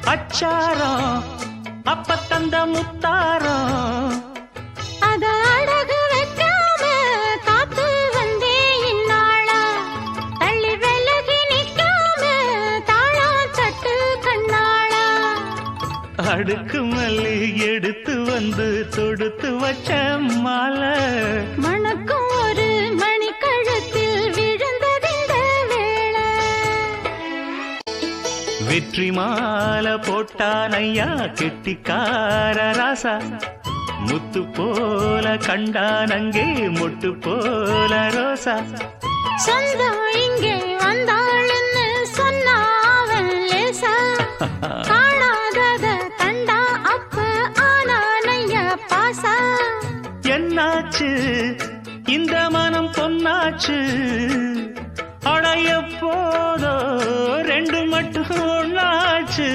அச்சாரம் அப்ப தந்த முத்தாரம் அத அடகு வைக்காம காத்து வந்தே இந்நாளா தள்ளி விலகி நிக்காம தாளம் தட்டு கண்ணாளா அடுக்கு மல்லி எடுத்து வந்து தொடுத்து வச்ச மாலை மணக்கும் ஒரு மணி கழுத்தில் விழுந்ததிந்த வேளை வெற்றி மாலை போட்டானையா கெட்டிக்கார ராசா முத்து போல கண்டானங்கே மொட்டு போல ரோசா சொந்தம் இங்கே வந்தாள்னு சொன்னா அவன் லேசா காணாதத கண்டா அப்ப ஆனானையா பாசா என்னாச்சு இந்த மனம் பொன்னாச்சு அடைய போதோ ரெண்டு மட்டும் ஒன்னாச்சு